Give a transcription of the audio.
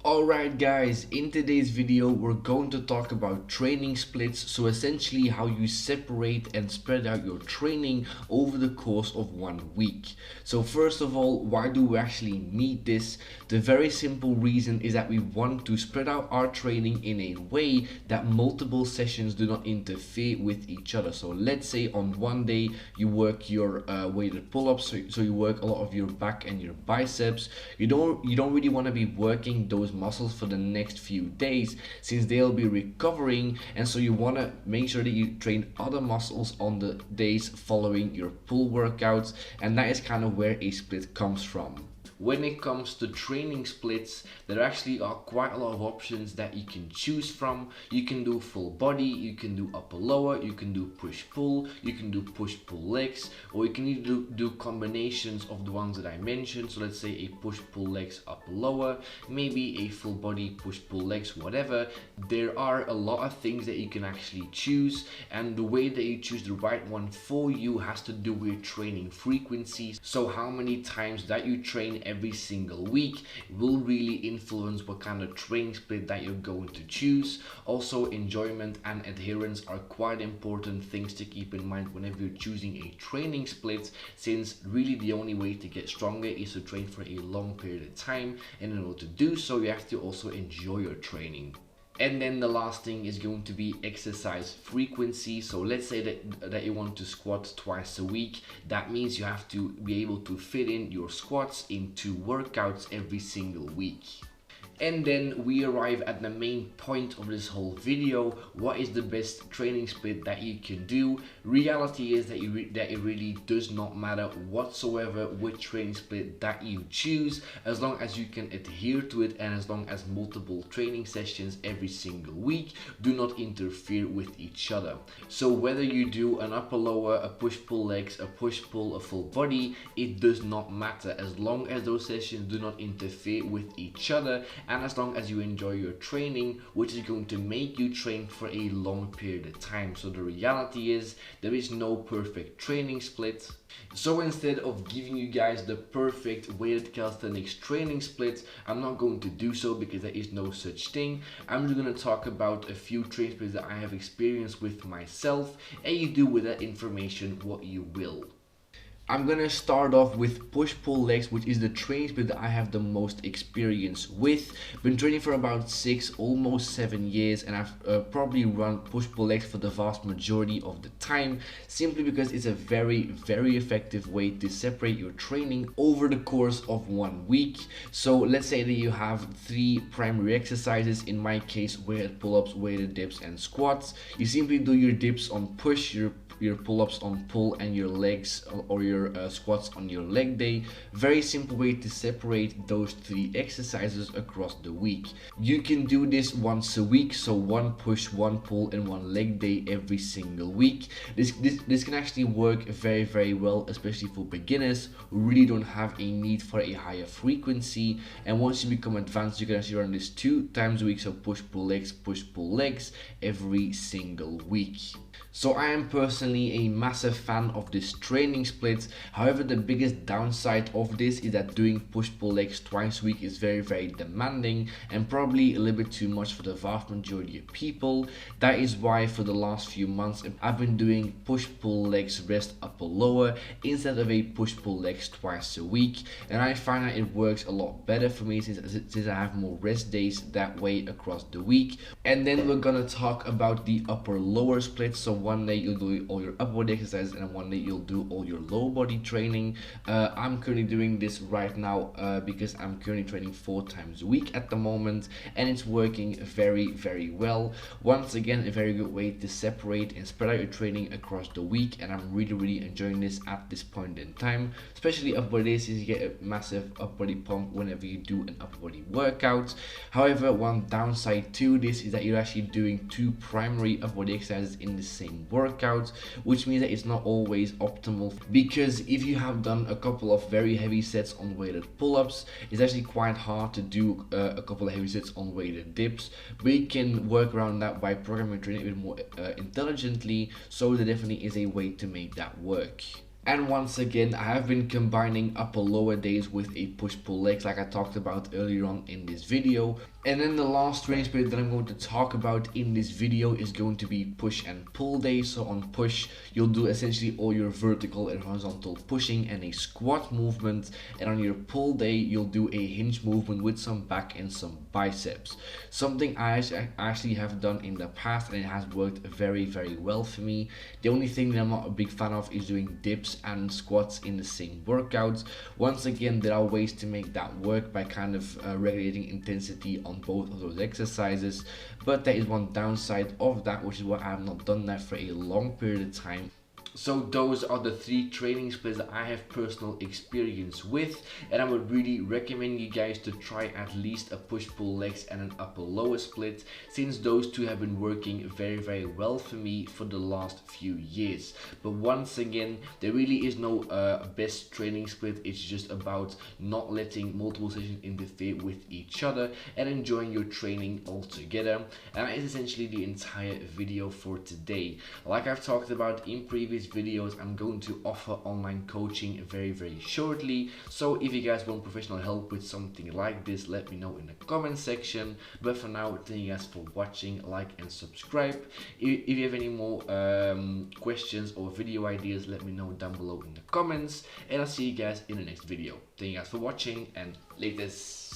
Alright guys, in today's video we're going to talk about training splits, so essentially how you separate and spread out your training over the course of 1 week. So first of all, why do we actually need this? The very simple reason is that we want to spread out our training in a way that multiple sessions do not interfere with each other. So let's say on one day you work your weighted pull-ups, so you work a lot of your back and your biceps. You don't really want to be working those muscles for the next few days since they'll be recovering, and so you want to make sure that you train other muscles on the days following your pull workouts, and that is kind of where a split comes from. When it comes to training splits, there actually are quite a lot of options that you can choose from. You can do full body, you can do upper lower, you can do push pull, you can do push pull legs, or you can either do combinations of the ones that I mentioned. So let's say a push pull legs upper lower, maybe a full body push pull legs, whatever. There are a lot of things that you can actually choose, and the way that you choose the right one for you has to do with training frequencies. So how many times that you train every single week will really influence what kind of training split that you're going to choose. Also, enjoyment and adherence are quite important things to keep in mind whenever you're choosing a training split, since really the only way to get stronger is to train for a long period of time, and in order to do so you have to also enjoy your training. And then the last thing is going to be exercise frequency. So let's say that you want to squat twice a week. That means you have to be able to fit in your squats in 2 workouts every single week. And then we arrive at the main point of this whole video. What is the best training split that you can do? Reality is that it really does not matter whatsoever which training split that you choose, as long as you can adhere to it and as long as multiple training sessions every single week do not interfere with each other. So whether you do an upper lower, a push pull legs, a push pull, a full body, it does not matter as long as those sessions do not interfere with each other, and as long as you enjoy your training, which is going to make you train for a long period of time. So the reality is there is no perfect training split. So instead of giving you guys the perfect weighted calisthenics training split, I'm not going to do so because there is no such thing. I'm just going to talk about a few training splits that I have experienced with myself, and you do with that information what you will. I'm gonna start off with push-pull legs, which is the training split that I have the most experience with. Been training for about 6, almost 7 years, and I've probably run push-pull legs for the vast majority of the time, simply because it's a very effective way to separate your training over the course of 1 week. So let's say that you have 3 primary exercises, in my case weighted pull-ups, weighted dips, and squats. You simply do your dips on push, your pull-ups on pull, and your legs or your squats on your leg day. Very simple way to separate those 3 exercises across the week. You can do this once a week, so 1 push, 1 pull, and 1 leg day every single week. This can actually work very well, especially for beginners who really don't have a need for a higher frequency. And once you become advanced, you can actually run this 2 times a week, so push pull legs every single week. So I am personally a massive fan of this training split. However, the biggest downside of this is that doing push-pull legs twice a week is very demanding and probably a little bit too much for the vast majority of people. That is why for the last few months I've been doing push-pull legs rest upper lower instead of a push-pull legs twice a week, and I find that it works a lot better for me since I have more rest days that way across the week. And then we're gonna talk about the upper lower split. So one day you'll do all your upper body exercises and one day you'll do all your lower body training. I'm currently doing this right now because I'm currently training 4 times a week at the moment, and it's working very well. Once again, a very good way to separate and spread out your training across the week, and I'm really enjoying this at this point in time, especially upper body days. You get a massive upper body pump whenever you do an upper body workout. However, one downside to this is that you're actually doing 2 primary upper body exercises in the same workout, which means that it's not always optimal, because if you have done a couple of very heavy sets on weighted pull-ups, it's actually quite hard to do a couple of heavy sets on weighted dips. We can work around that by programming training a bit more intelligently, so there definitely is a way to make that work. And once again, I have been combining upper lower days with a push-pull legs like I talked about earlier on in this video. And then the last training split that I'm going to talk about in this video is going to be push and pull days. So on push, you'll do essentially all your vertical and horizontal pushing and a squat movement. And on your pull day, you'll do a hinge movement with some back and some biceps. Something I actually have done in the past, and it has worked very, very well for me. The only thing that I'm not a big fan of is doing dips and squats in the same workouts. Once again, there are ways to make that work by kind of regulating intensity on both of those exercises, but there is one downside of that, which is why I have not done that for a long period of time. So those are the 3 training splits that I have personal experience with, and I would really recommend you guys to try at least a push-pull legs and an upper lower split, since those 2 have been working very, very well for me for the last few years. But once again, there really is no best training split. It's just about not letting multiple sessions interfere with each other and enjoying your training all together. And that is essentially the entire video for today. Like I've talked about in previous videos, I'm going to offer online coaching very, very shortly. So if you guys want professional help with something like this, let me know in the comment section. But for now, thank you guys for watching, like and subscribe. If you have any more questions or video ideas, let me know down below in the comments, and I'll see you guys in the next video. Thank you guys for watching, and latest.